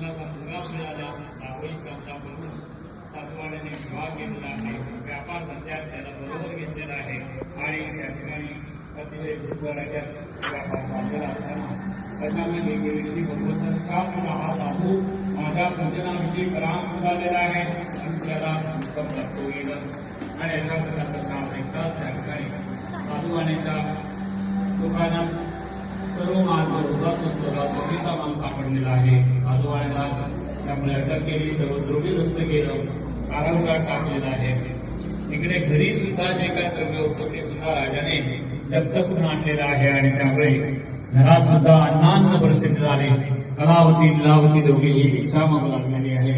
मुलाचा मुलगा मिळाला जावळीचा बघून साधुवाड्याने विवाह केलेला आहे. व्यापार धंद्यात त्याला बरोबर घेतलेला आहे आणि त्या ठिकाणी अतिशय भूतवाड्याच्या व्यापार चाललेला असताना अचानक एक व्यक्ती बरोबर साधूला हा साधू माझ्या पूजनाविषयी पराम झालेला आहे आणि त्याला उत्तम लागतो येईल आणि अशा प्रकारचा साप ऐकतात. त्या ठिकाणी साधुवाण्याच्या दुकानात सर्व माल होतात स्वतःचा माल सापडलेला आहे. साधुवाण्याला त्यामुळे अटक केली, सर्व द्रव्य जप्त केलं, कारागृहात टाकलेलं आहे. इकडे घरी सुद्धा जे काय द्रव्य होतं ते सुद्धा राजाने जप्त करून आणलेलं आहे आणि त्यामुळे घरात सुद्धा अन्नान्न परिस्थिती झाली. कलावती लीलावती दोघेही इच्छा मागू लागलेली आहे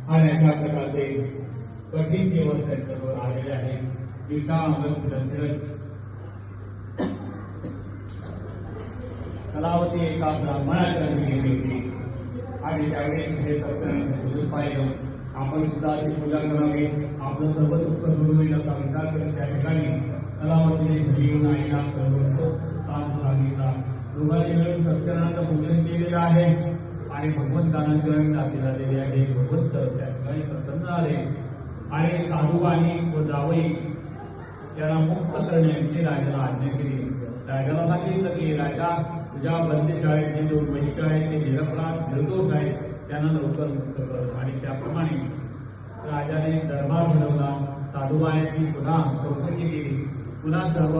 आणि अशा प्रकारचे कठीण दिवस त्यांच्यावर आलेले आहे. कलावती एका ब्राह्मणाच्या घरी गेली होती आणि त्यावेळेस हे सत्य पाहिलं. आपण सुद्धा अशी पूजा करावी, आपलं सर्व दुःख दूर होईल असा विचार करत त्या ठिकाणी कलावतीने घरी येऊन आईला सर्व ताण सांगितला. दोघांनी मिळून सत्यनारायणाचं पूजन केलेलं आहे आणि भगवंतांना शरण दाखल झालेले आहे. भगवंत त्या ठिकाणी प्रसन्न झाले आणि साधुवाणी व जावई याला मुक्त करण्याविषयी राजाला आज्ञा केली. राजाला सांगितलं की राजा तुझ्या बंदिशाळेत जे दोन वैश्य आहेत ते निरपराध निर्दोष आहेत त्यांना लवकर मुक्त कर. आणि त्याप्रमाणे राजाने दरबार भरवला. साधुवाण्याची पुन्हा चौकशी केली, पुन्हा सर्व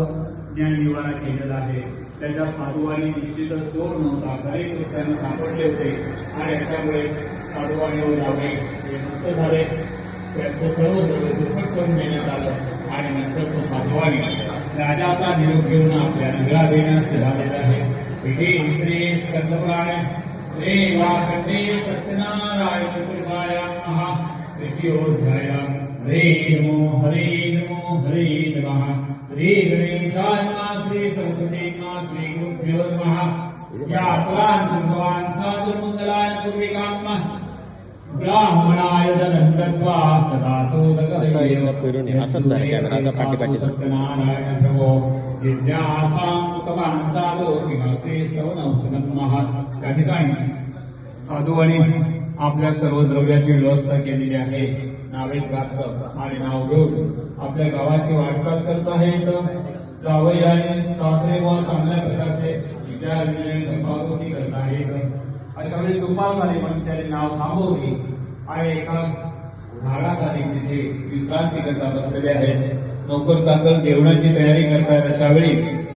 न्याय निवाडा केलेला आहे. त्याच्या साधुवाणी निश्चितच चोर नव्हता, खरेच त्यांना सापडले होते आणि याच्यामुळे साधुवाणीवर जावे हे मुक्त झाले. त्यांचं सर्व द्रव्य दुप्पट करून देण्यात आलं आणि नंतर तो साधुवाणी राजाचा निरोप घेऊन आपल्या नगरा देण्यास झालेला आहे. श्री स्कंदपुराण रे वाकंडे सत्यनारायण कृपायां तृतीयोऽध्याय. हरे नमो हरे नमः. श्री गणेशाय नमः. श्री सरस्वती नमः. श्री गुरुभ्यो नमः. या भगवान साधुमंगलाय पूर्विकां ब्राह्मणाय दत्त्वा तदातो कॅमेराचा पाठीपाठी सत्यनारायण प्रभो विद्यासां कृतवान् साधु किमस्ते स्तवनस्तुतमः. त्या ठिकाणी साधुवाणी आपल्या सर्व द्रव्याची व्यवस्था केलेली आहे. नावेत घातलं आणि नाव घेऊन आपल्या गावाची वाटचाल करत आहेत. जावई आणि सासरे व चांगल्या प्रकारचे विचार गप्पागोष्टी करत आहेत. अशा वेळी दुपार झाली पण त्याने नाव थांबवली आणि एका झाडाखाली तिथे विश्रांती करता बसलेले आहेत. नोकर चाकर जेवणाची तयारी करतायत. अशा वेळी